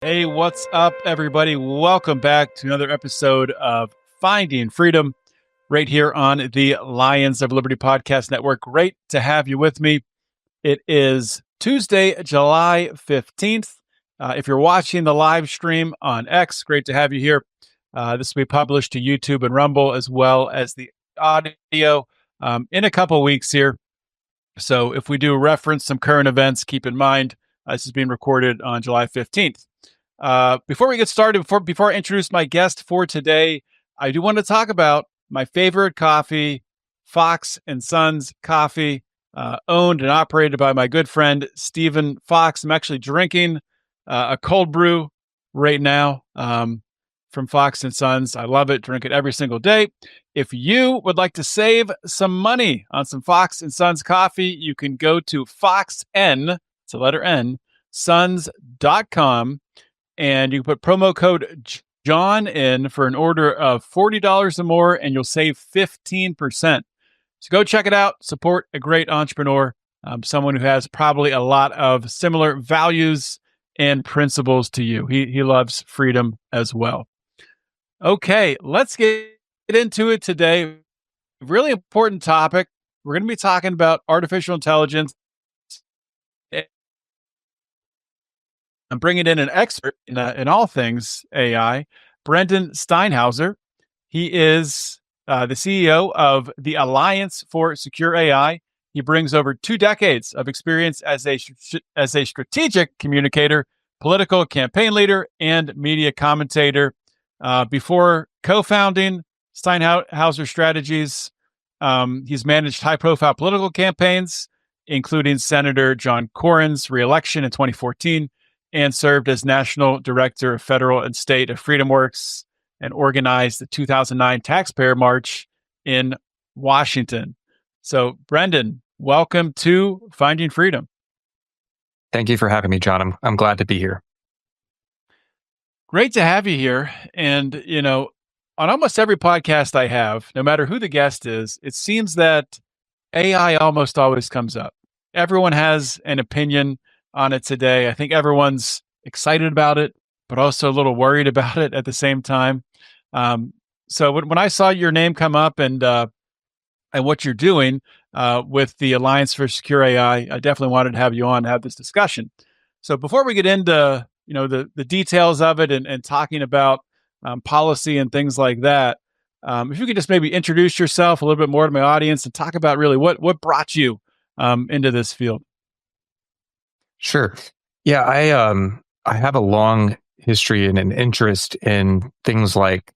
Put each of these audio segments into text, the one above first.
Hey, what's up, everybody? Welcome back to another episode of Finding Freedom right here on the Lions of Liberty Podcast Network. Great to have you with me. It is Tuesday, July 15th. If you're watching the live stream on X, great to have you here. This will be published to YouTube and Rumble as well as the audio in a couple weeks here. So if we do reference some current events, keep in mind this is being recorded on July 15th. Before we get started, before I introduce my guest for today, I do want to talk about my favorite coffee, Fox and Sons Coffee, owned and operated by my good friend Stephen Fox. I'm actually drinking a cold brew right now from Fox and Sons. I love it. Drink it every single day. If you would like to save some money on some Fox and Sons coffee, you can go to FoxN, it's a letter N, sons.com. And you can put promo code John in for an order of $40 or more, and you'll save 15%. So go check it out. Support a great entrepreneur, someone who has probably a lot of similar values and principles to you. He loves freedom as well. Okay, let's get into it today. Really important topic. We're going to be talking about artificial intelligence. I'm bringing in an expert in all things AI, Brendan Steinhauser. He is the CEO of the Alliance for Secure AI. He brings over 2 decades of experience as a strategic communicator, political campaign leader, and media commentator. Before co-founding Steinhauser Strategies, he's managed high-profile political campaigns, including Senator John Cornyn's re-election in 2014, and served as National Director of Federal and State of FreedomWorks and organized the 2009 Taxpayer March in Washington. So, Brendan, welcome to Finding Freedom. Thank you for having me, John. I'm glad to be here. Great to have you here. And, you know, on almost every podcast I have, no matter who the guest is, it seems that AI almost always comes up. Everyone has an opinion on it today. I think everyone's excited about it, but also a little worried about it at the same time. So when I saw your name come up and what you're doing with the Alliance for Secure AI, I definitely wanted to have you on to have this discussion. So before we get into the details of it and talking about policy and things like that, if you could just maybe introduce yourself a little bit more to my audience and talk about really what brought you into this field. Sure. Yeah, I have a long history and an interest in things like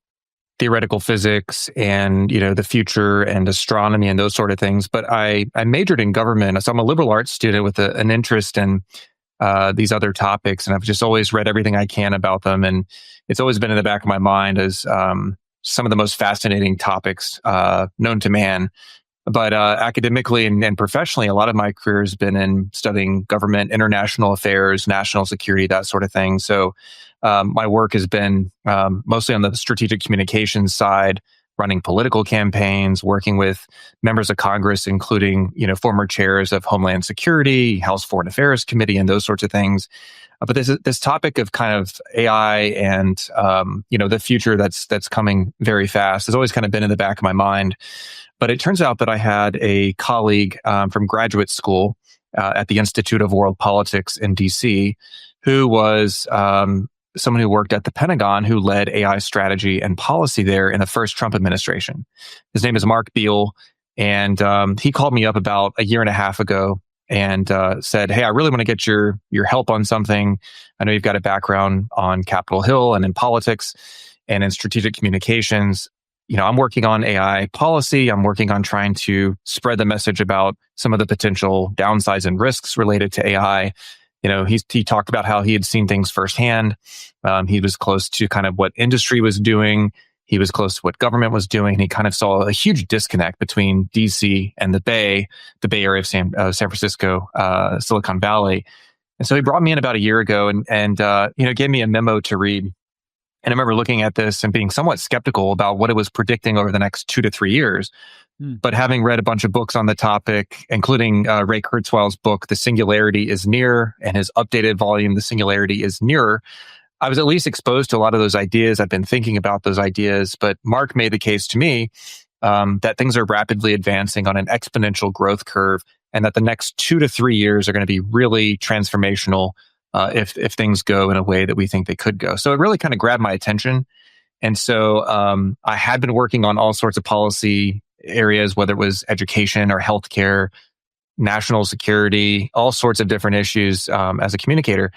theoretical physics and the future and astronomy and those sort of things. But I majored in government, so I'm a liberal arts student with an interest in these other topics, and I've just always read everything I can about them, and it's always been in the back of my mind as some of the most fascinating topics known to man. But academically and professionally, a lot of my career has been in studying government, international affairs, national security, that sort of thing. So my work has been mostly on the strategic communications side, running political campaigns, working with members of Congress, including former chairs of Homeland Security, House Foreign Affairs Committee, and those sorts of things. But this topic of kind of AI and the future that's coming very fast has always kind of been in the back of my mind. But it turns out that I had a colleague from graduate school at the Institute of World Politics in DC, who was someone who worked at the Pentagon, who led AI strategy and policy there in the first Trump administration. His name is Mark Beal, and he called me up about a year and a half ago and said, "Hey, I really want to get your help on something. I know you've got a background on Capitol Hill and in politics and in strategic communications. I'm working on AI policy. I'm working on trying to spread the message about some of the potential downsides and risks related to AI." He talked about how he had seen things firsthand. He was close to kind of what industry was doing. He was close to what government was doing. And he kind of saw a huge disconnect between DC and the Bay Area of San Francisco, Silicon Valley. And so he brought me in about a year ago and gave me a memo to read. And I remember looking at this and being somewhat skeptical about what it was predicting over the next 2 to 3 years. But having read a bunch of books on the topic, including Ray Kurzweil's book, The Singularity is Near, and his updated volume, The Singularity is Nearer, I was at least exposed to a lot of those ideas. I've been thinking about those ideas, but Mark made the case to me that things are rapidly advancing on an exponential growth curve, and that the next 2 to 3 years are going to be really transformational if things go in a way that we think they could go. So it really kind of grabbed my attention. And so I had been working on all sorts of policy areas, whether it was education or healthcare, national security, all sorts of different issues as a communicator.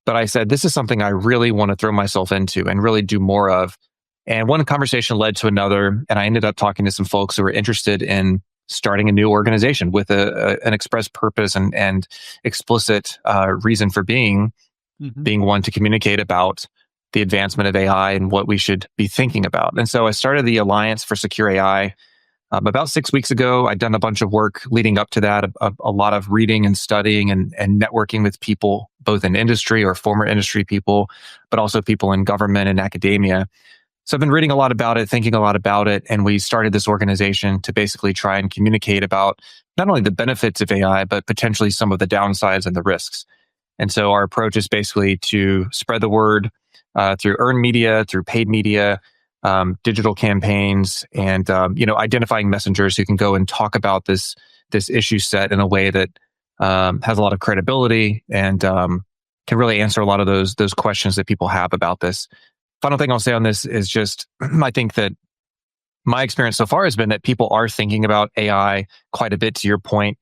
But I said, this is something I really want to throw myself into and really do more of. And one conversation led to another. And I ended up talking to some folks who were interested in starting a new organization with an express purpose and explicit reason for being one to communicate about the advancement of AI and what we should be thinking about. And so I started the Alliance for Secure AI about 6 weeks ago. I'd done a bunch of work leading up to that, a lot of reading and studying and networking with people, both in industry or former industry people, but also people in government and academia. So I've been reading a lot about it, thinking a lot about it, and we started this organization to basically try and communicate about not only the benefits of AI, but potentially some of the downsides and the risks. And so our approach is basically to spread the word through earned media, through paid media, digital campaigns, and identifying messengers who can go and talk about this issue set in a way that has a lot of credibility and can really answer a lot of those questions that people have about this. Final thing I'll say on this is just I think that my experience so far has been that people are thinking about AI quite a bit. To your point,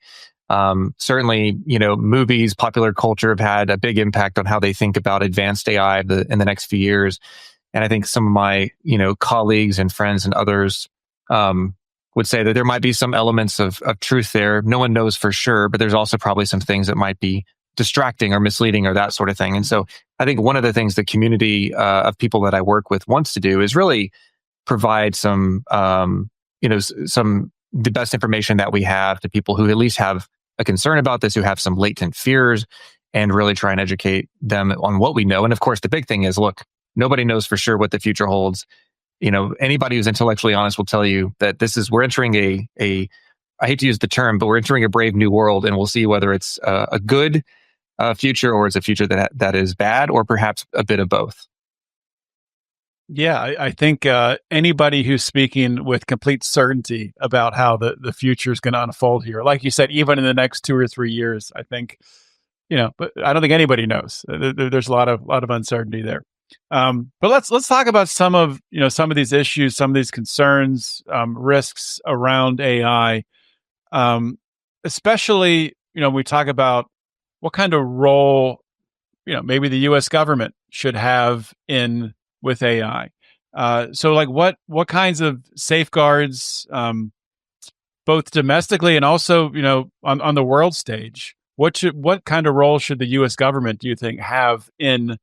certainly, movies, popular culture have had a big impact on how they think about advanced AI in the next few years. And I think some of my, colleagues and friends and others would say that there might be some elements of truth there. No one knows for sure, but there's also probably some things that might be distracting or misleading or that sort of thing. And so I think one of the things the community of people that I work with wants to do is really provide some the best information that we have to people who at least have a concern about this, who have some latent fears, and really try and educate them on what we know. And of course, the big thing is, look, nobody knows for sure what the future holds. Anybody who's intellectually honest will tell you that we're entering a I hate to use the term, but we're entering a brave new world, and we'll see whether it's a good future or it's a future that is bad, or perhaps a bit of both. Yeah, I think anybody who's speaking with complete certainty about how the future is going to unfold here, like you said, even in the next 2 or 3 years, I think, but I don't think anybody knows. There's a lot of uncertainty there. But let's talk about some of these issues, some of these concerns, risks around AI, especially we talk about what kind of role maybe the U.S. government should have in with AI. So like what kinds of safeguards, both domestically and also, on the world stage, what kind of role should the U.S. government, do you think, have in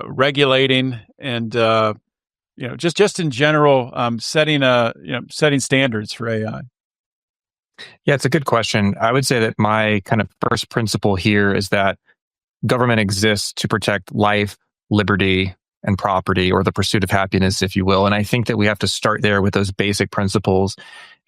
regulating and, just in general, setting standards for AI? Yeah, it's a good question. I would say that my kind of first principle here is that government exists to protect life, liberty, and property, or the pursuit of happiness, if you will. And I think that we have to start there with those basic principles.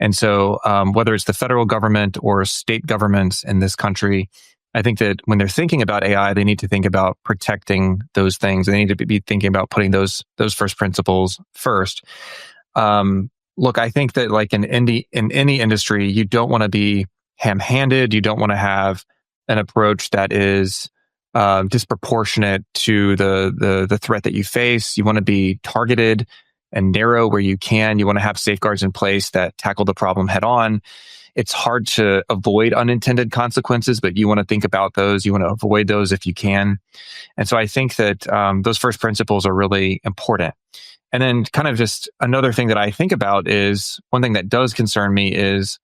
And so whether it's the federal government or state governments in this country, I think that when they're thinking about AI, they need to think about protecting those things. They need to be thinking about putting those first principles first. Look, I think that like in any industry, you don't want to be ham-handed. You don't want to have an approach that is disproportionate to the threat that you face. You want to be targeted and narrow where you can. You want to have safeguards in place that tackle the problem head on. It's hard to avoid unintended consequences, but you want to think about those. You want to avoid those if you can. And so I think that those first principles are really important. And then kind of just another thing that I think about is one thing that does concern me is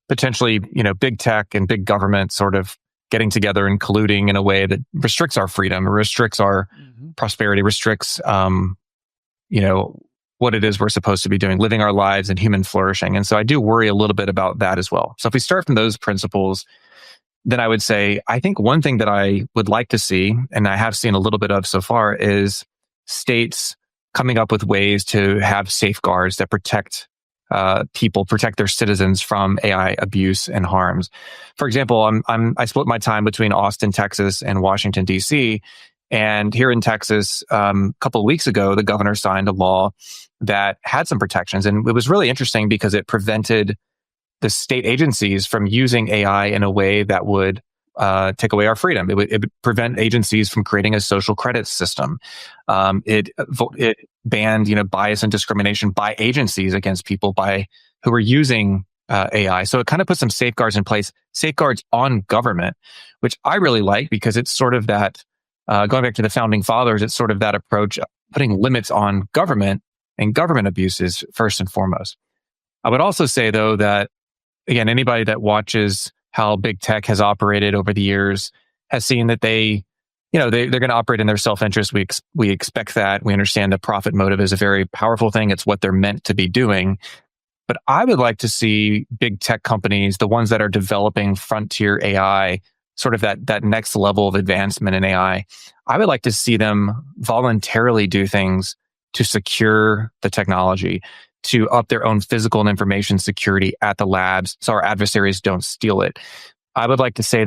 potentially, big tech and big government sort of getting together and colluding in a way that restricts our freedom, restricts our prosperity, restricts, what it is we're supposed to be doing, living our lives and human flourishing. And so I do worry a little bit about that as well. So if we start from those principles, then I would say, I think one thing that I would like to see, and I have seen a little bit of so far, is states coming up with ways to have safeguards that protect people, protect their citizens from AI abuse and harms. For example, I split my time between Austin, Texas, and Washington, D.C., And here in Texas, a couple of weeks ago, the governor signed a law that had some protections. And it was really interesting because it prevented the state agencies from using AI in a way that would take away our freedom. It would prevent agencies from creating a social credit system. It banned, bias and discrimination by agencies against people who are using AI. So it kind of put some safeguards in place, safeguards on government, which I really like because it's sort of that, going back to the founding fathers, it's sort of that approach of putting limits on government and government abuses first and foremost. I would also say, though, that, again, anybody that watches how big tech has operated over the years has seen that they're going to operate in their self-interest. We expect that. We understand the profit motive is a very powerful thing. It's what they're meant to be doing. But I would like to see big tech companies, the ones that are developing frontier AI, sort of that next level of advancement in AI, I would like to see them voluntarily do things to secure the technology, to up their own physical and information security at the labs so our adversaries don't steal it. I would like to see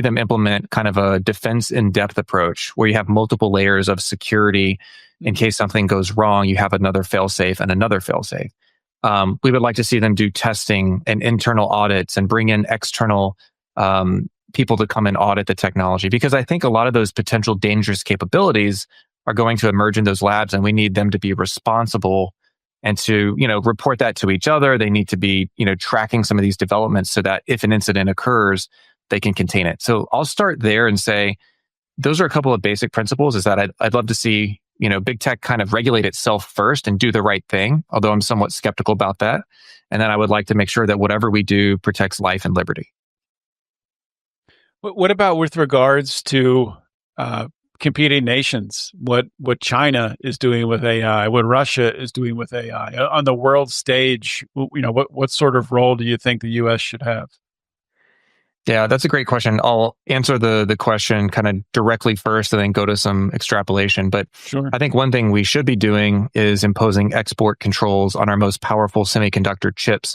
them implement kind of a defense in-depth approach where you have multiple layers of security. In case something goes wrong, you have another fail-safe and another fail-safe. We would like to see them do testing and internal audits and bring in external people to come and audit the technology, because I think a lot of those potential dangerous capabilities are going to emerge in those labs, and we need them to be responsible and to, report that to each other. They need to be, tracking some of these developments so that if an incident occurs, they can contain it. So I'll start there and say, those are a couple of basic principles, is that I'd love to see, big tech kind of regulate itself first and do the right thing, although I'm somewhat skeptical about that. And then I would like to make sure that whatever we do protects life and liberty. What about with regards to competing nations? What China is doing with AI, what Russia is doing with AI on the world stage? What sort of role do you think the U.S. should have? Yeah, that's a great question. I'll answer the question kind of directly first and then go to some extrapolation. But Sure. I think one thing we should be doing is imposing export controls on our most powerful semiconductor chips.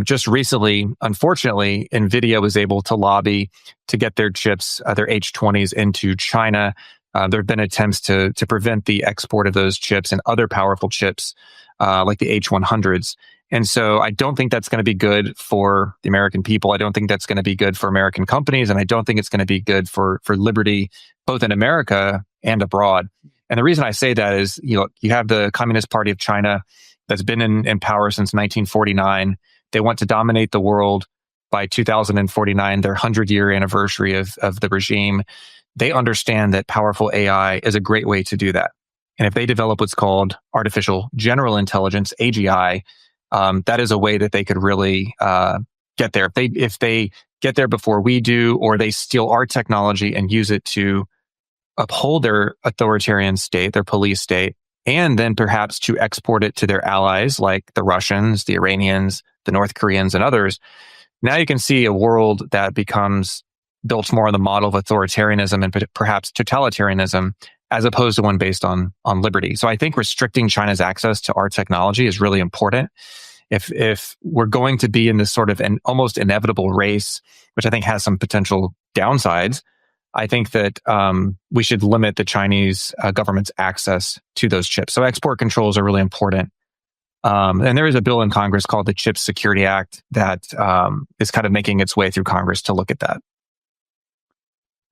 Just recently, unfortunately, NVIDIA was able to lobby to get their chips, their H20s, into China. There have been attempts to prevent the export of those chips and other powerful chips like the H100s. And so I don't think that's going to be good for the American people. I don't think that's going to be good for American companies. And I don't think it's going to be good for liberty, both in America and abroad. And the reason I say that is, you have the Communist Party of China that's been in power since 1949. They want to dominate the world by 2049, their 100-year anniversary of the regime. They understand that powerful AI is a great way to do that. And if they develop what's called artificial general intelligence, AGI, that is a way that they could really get there. If they get there before we do, or they steal our technology and use it to uphold their authoritarian state, their police state, and then perhaps to export it to their allies like the Russians, the Iranians, the North Koreans, and others, now you can see a world that becomes built more on the model of authoritarianism and perhaps totalitarianism, as opposed to one based on liberty. So I think restricting China's access to our technology is really important. If we're going to be in this sort of an almost inevitable race, which I think has some potential downsides, I think that we should limit the Chinese government's access to those chips. So export controls are really important. And there is a bill in Congress called the Chips Security Act that is kind of making its way through Congress to look at that.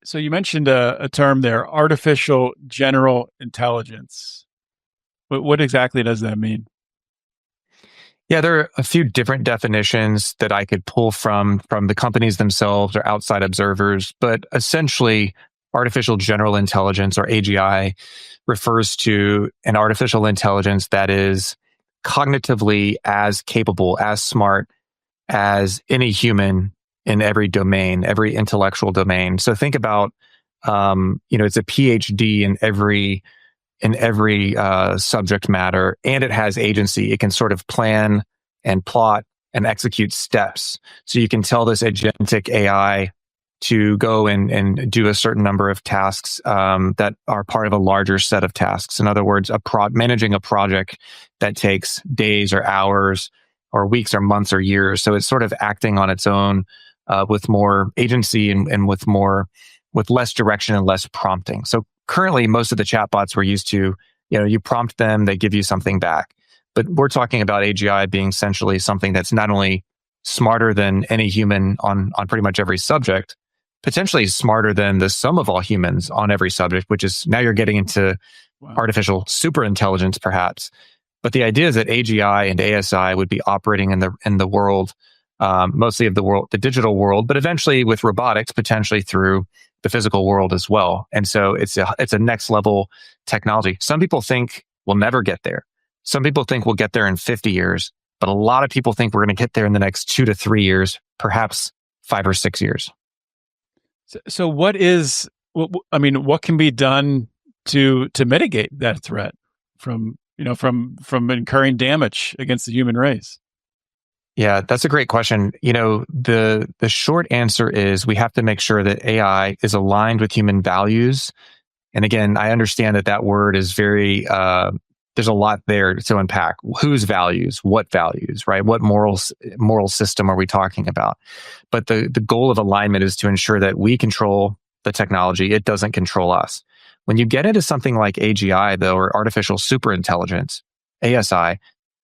So you mentioned a term there, artificial general intelligence. What exactly does that mean? Yeah, there are a few different definitions that I could pull from the companies themselves or outside observers, but essentially artificial general intelligence, or AGI, refers to an artificial intelligence that is cognitively as capable, as smart as any human in every domain, every intellectual domain. So think about, it's a PhD in every subject matter, and it has agency. It can sort of plan and plot and execute steps. So you can tell this agentic AI to go and do a certain number of tasks that are part of a larger set of tasks. In other words, managing a project that takes days or hours or weeks or months or years. So it's sort of acting on its own with more agency and with less direction and less prompting. So currently most of the chatbots we're used to, you prompt them, they give you something back. But we're talking about AGI being essentially something that's not only smarter than any human on pretty much every subject, potentially smarter than the sum of all humans on every subject, which is now you're getting into Wow. artificial superintelligence, perhaps. But the idea is that AGI and ASI would be operating in the world, mostly of the world, the digital world, but eventually with robotics, potentially through the physical world as well. And so it's a next level technology. Some people think we'll never get there. Some people think we'll get there in 50 years, but a lot of people think we're going to get there in the next 2 to 3 years, perhaps 5 or 6 years. So what can be done to mitigate that threat from from incurring damage against the human race? Yeah, that's a great question. The short answer is we have to make sure that AI is aligned with human values. And again, I understand that word is very there's a lot there to unpack. Whose values, right? What moral system are we talking about? But the goal of alignment is to ensure that we control the technology, it doesn't control us. When you get into something like AGI, though, or artificial superintelligence, ASI,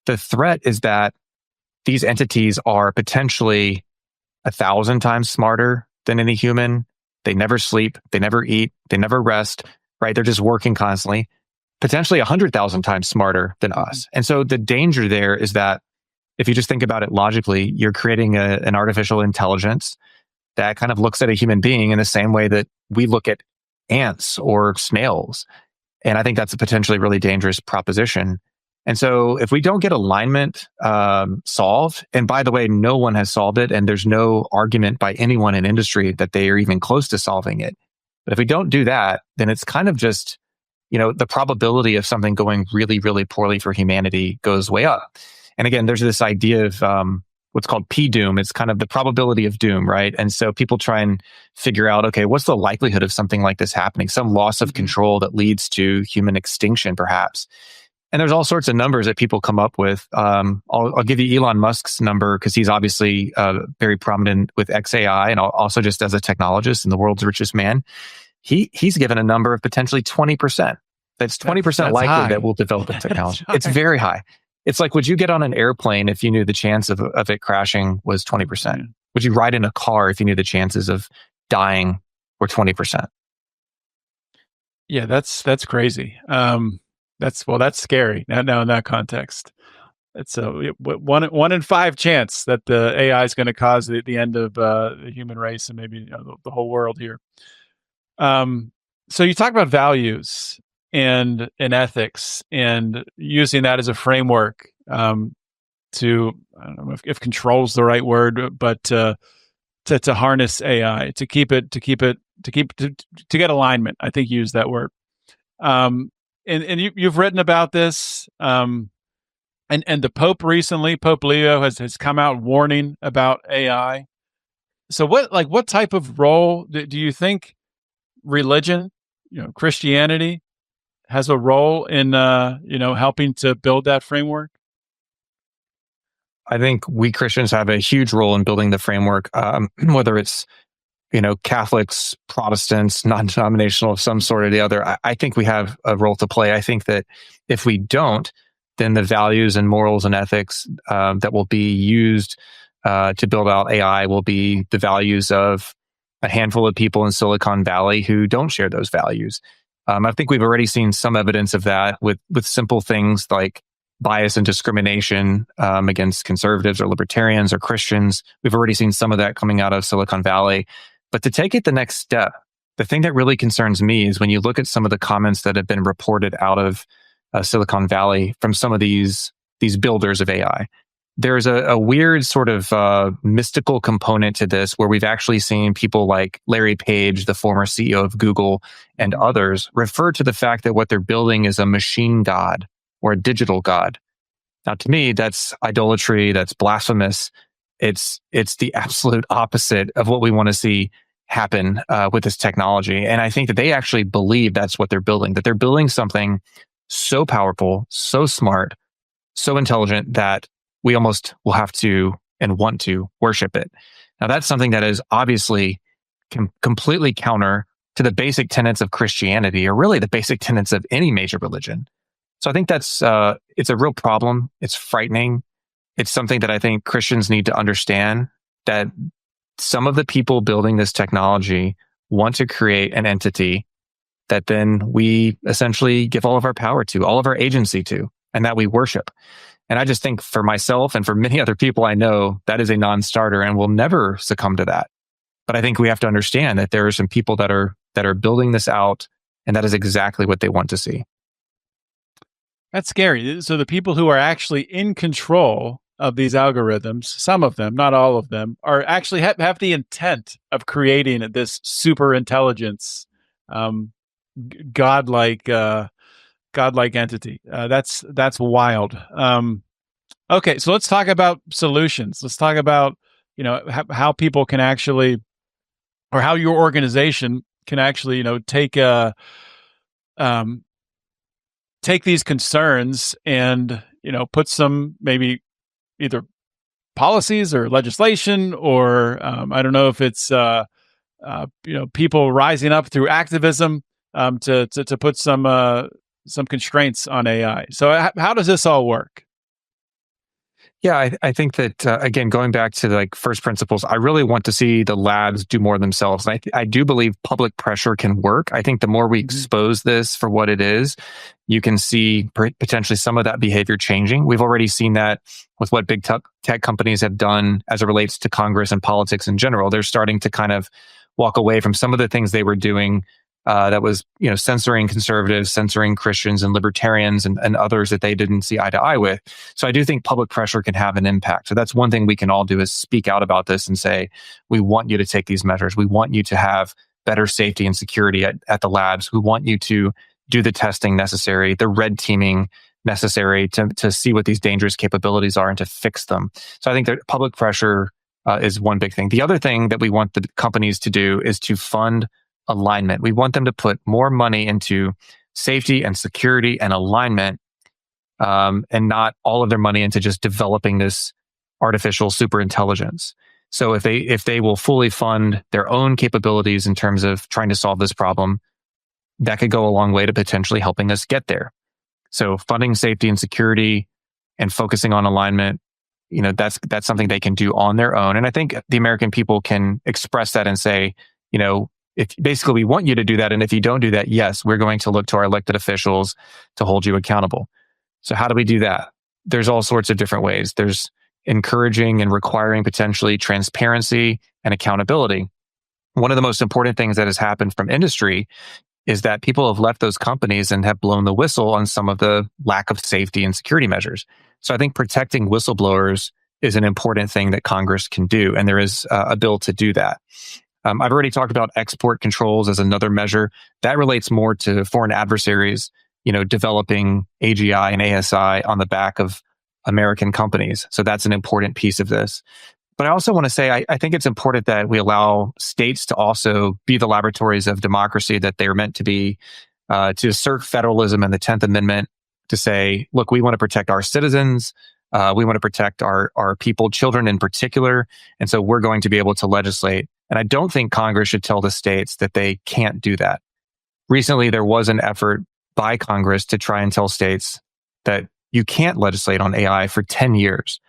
the threat is that these entities are potentially 1,000 times smarter than any human. They never sleep, they never eat, they never rest, right? They're just working constantly, potentially 100,000 times smarter than us. And so the danger there is that if you just think about it logically, you're creating an artificial intelligence that kind of looks at a human being in the same way that we look at ants or snails. And I think that's a potentially really dangerous proposition. And so if we don't get alignment solved, and by the way, no one has solved it, and there's no argument by anyone in industry that they are even close to solving it. But if we don't do that, then it's kind of just, the probability of something going really, really poorly for humanity goes way up. And again, there's this idea of what's called P-doom. It's kind of the probability of doom, right? And so people try and figure out, okay, what's the likelihood of something like this happening? Some loss of control that leads to human extinction, perhaps. And there's all sorts of numbers that people come up with. I'll give you Elon Musk's number because he's obviously very prominent with XAI, and also just as a technologist and the world's richest man. He's given a number of potentially 20%. That's 20% likely high. that we'll develop a technology. It's very high. It's like, would you get on an airplane if you knew the chance of it crashing was 20%? Would you ride in a car if you knew the chances of dying were 20%? Yeah, that's crazy. That's scary. Now in that context, it's a 1 in 5 chance that the AI is going to cause the end of the human race and maybe the whole world here. So you talk about values and ethics and using that as a framework to, I don't know if control is the right word, but to harness AI to get alignment. I think you used that word. And you've written about this. And the Pope recently, Pope Leo has come out warning about AI. So what type of role do you think religion, Christianity, has a role in helping to build that framework? I think we Christians have a huge role in building the framework, whether it's Catholics, Protestants, non-denominational of some sort or the other. I think we have a role to play. I think that if we don't, then the values and morals and ethics that will be used to build out AI will be the values of a handful of people in Silicon Valley who don't share those values. I think we've already seen some evidence of that with simple things like bias and discrimination against conservatives or libertarians or Christians. We've already seen some of that coming out of Silicon Valley. But to take it the next step, the thing that really concerns me is when you look at some of the comments that have been reported out of Silicon Valley from some of these builders of AI. There's a weird sort of mystical component to this where we've actually seen people like Larry Page, the former CEO of Google, and others refer to the fact that what they're building is a machine god or a digital god. Now, to me, that's idolatry, that's blasphemous. It's the absolute opposite of what we want to see happen with this technology. And I think that they actually believe that's what they're building, that they're building something so powerful, so smart, so intelligent that we almost will have to and want to worship it. Now, that's something that is obviously completely counter to the basic tenets of Christianity, or really the basic tenets of any major religion. So I think that's it's a real problem. It's frightening. It's something that I think Christians need to understand, that some of the people building this technology want to create an entity that then we essentially give all of our power to, all of our agency to, and that we worship. And I just think for myself and for many other people I know, that is a non-starter and will never succumb to that. But I think we have to understand that there are some people that are building this out, and that is exactly what they want to see. That's scary. So the people who are actually in control of these algorithms, some of them, not all of them, are actually have the intent of creating this super intelligence, godlike godlike entity. That's wild. Okay, so let's talk about solutions. Let's talk about how people can actually, or how your organization can actually take these concerns and put some maybe either policies or legislation, or I don't know if it's people rising up through activism to put some constraints on AI. So how does this all work? Yeah, I think that again, going back to like first principles, I really want to see the labs do more themselves. And I do believe public pressure can work. I think the more we expose this for what it is, you can see potentially some of that behavior changing. We've already seen that with what big tech companies have done as it relates to Congress and politics in general. They're starting to kind of walk away from some of the things they were doing that was, censoring conservatives, censoring Christians and libertarians and others that they didn't see eye to eye with. So I do think public pressure can have an impact. So that's one thing we can all do, is speak out about this and say, we want you to take these measures. We want you to have better safety and security at the labs. We want you to do the testing necessary, the red teaming necessary to see what these dangerous capabilities are and to fix them. So I think that public pressure is one big thing. The other thing that we want the companies to do is to fund alignment. We want them to put more money into safety and security and alignment, and not all of their money into just developing this artificial super intelligence. So if they will fully fund their own capabilities in terms of trying to solve this problem, that could go a long way to potentially helping us get there. So funding safety and security and focusing on alignment, that's something they can do on their own. And I think the American people can express that and say, if basically we want you to do that, and if you don't do that, yes, we're going to look to our elected officials to hold you accountable. So how do we do that? There's all sorts of different ways. There's encouraging and requiring potentially transparency and accountability. One of the most important things that has happened from industry is that people have left those companies and have blown the whistle on some of the lack of safety and security measures. So I think protecting whistleblowers is an important thing that Congress can do, and there is a bill to do that. I've already talked about export controls as another measure. That relates more to foreign adversaries, developing AGI and ASI on the back of American companies. So that's an important piece of this. But I also want to say, I think it's important that we allow states to also be the laboratories of democracy that they are meant to be, to assert federalism and the 10th Amendment, to say, look, we want to protect our citizens. We want to protect our people, children in particular. And so we're going to be able to legislate. And I don't think Congress should tell the states that they can't do that. Recently, there was an effort by Congress to try and tell states that you can't legislate on AI for 10 years.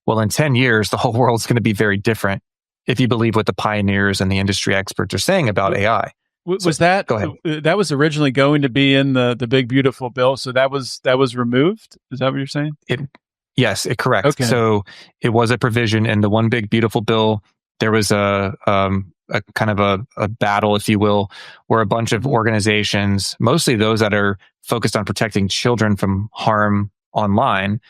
Well, in 10 years, the whole world's going to be very different if you believe what the pioneers and the industry experts are saying about AI. Was that, go ahead. That was originally going to be in the big beautiful bill, so that was removed? Is that what you're saying? Yes, correct. Okay. So it was a provision in the one big beautiful bill. There was a kind of a battle, if you will, where a bunch of organizations, mostly those that are focused on protecting children from harm online,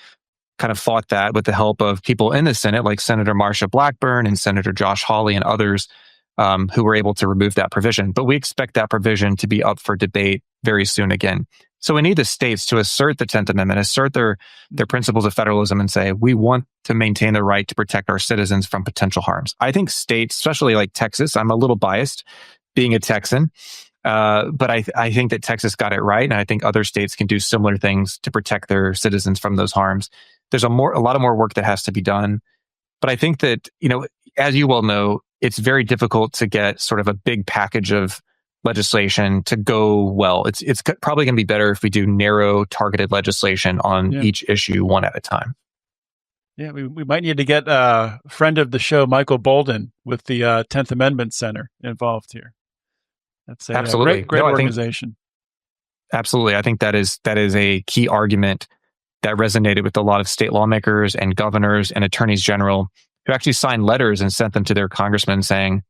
kind of fought that with the help of people in the Senate, like Senator Marsha Blackburn and Senator Josh Hawley and others, who were able to remove that provision. But we expect that provision to be up for debate very soon again. So we need the states to assert the 10th Amendment, assert their principles of federalism, and say, we want to maintain the right to protect our citizens from potential harms. I think states, especially like Texas, I'm a little biased being a Texan, but I think that Texas got it right. And I think other states can do similar things to protect their citizens from those harms. There's a lot of more work that has to be done. But I think that, as you well know, it's very difficult to get sort of a big package of legislation to go well. It's probably going to be better if we do narrow, targeted legislation on Yeah. each issue one at a time. Yeah, we might need to get a friend of the show, Michael Bolden, with the 10th Amendment Center involved here. That's a Absolutely. great No, I think organization. absolutely. I think that is a key argument that resonated with a lot of state lawmakers and governors and attorneys general who actually signed letters and sent them to their congressmen saying,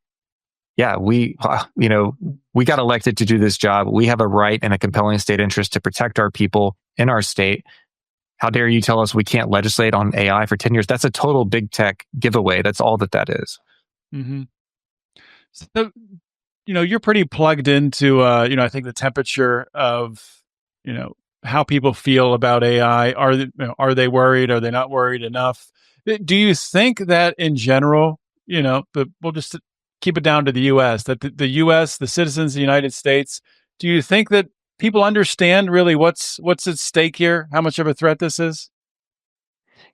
yeah, we got elected to do this job. We have a right and a compelling state interest to protect our people in our state. How dare you tell us we can't legislate on AI for 10 years? That's a total big tech giveaway. That's all that is. Hmm. So, you're pretty plugged into, I think the temperature of, how people feel about AI. Are they worried? Are they not worried enough? Do you think that in general, but we'll just keep it down to the U.S., that the U.S., the citizens of the United States, do you think that people understand really what's at stake here? How much of a threat this is?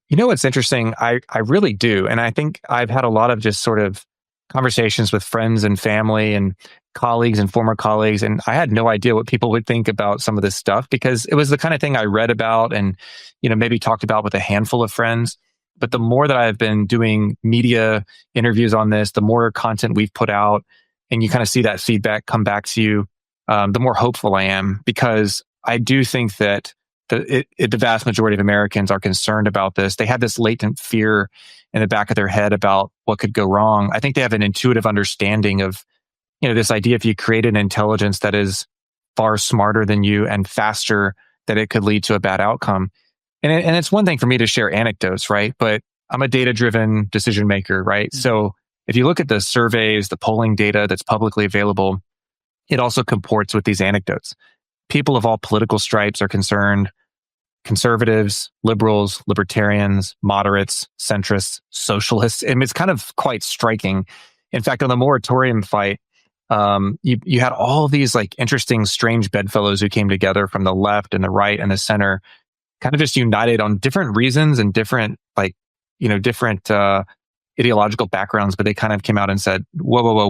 You know what's interesting? I really do. And I think I've had a lot of just sort of conversations with friends and family and colleagues and former colleagues. And I had no idea what people would think about some of this stuff because it was the kind of thing I read about and, maybe talked about with a handful of friends. But the more that I've been doing media interviews on this, the more content we've put out, and you kind of see that feedback come back to you, the more hopeful I am because I do think that the vast majority of Americans are concerned about this. They have this latent fear in the back of their head about what could go wrong. I think they have an intuitive understanding of, this idea if you create an intelligence that is far smarter than you and faster, that it could lead to a bad outcome. And it's one thing for me to share anecdotes, right? But I'm a data-driven decision maker, right? Mhm. So if you look at the surveys, the polling data that's publicly available, it also comports with these anecdotes. People of all political stripes are concerned. Conservatives, liberals, libertarians, moderates, centrists, socialists. And it's kind of quite striking. In fact, on the moratorium fight, you had all these like interesting, strange bedfellows who came together from the left and the right and the center, kind of just united on different reasons and different different ideological backgrounds, but they kind of came out and said, whoa,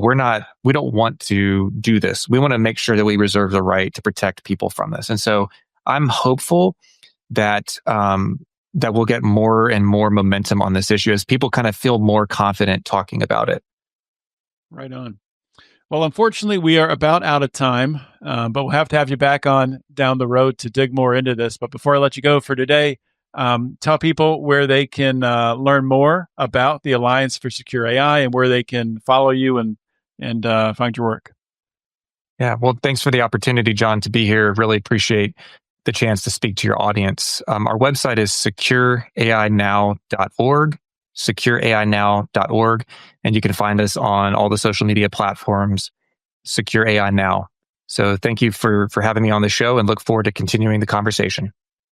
we don't want to do this. We want to make sure that we reserve the right to protect people from this. And so I'm hopeful that that we'll get more and more momentum on this issue as people kind of feel more confident talking about it. Right on. Well, unfortunately, we are about out of time, but we'll have to have you back on down the road to dig more into this. But before I let you go for today, tell people where they can learn more about the Alliance for Secure AI and where they can follow you and find your work. Yeah, well, thanks for the opportunity, John, to be here. Really appreciate the chance to speak to your audience. Our website is secureainow.org, secureainow.org, and you can find us on all the social media platforms, Secure AI Now. So thank you for having me on the show and look forward to continuing the conversation.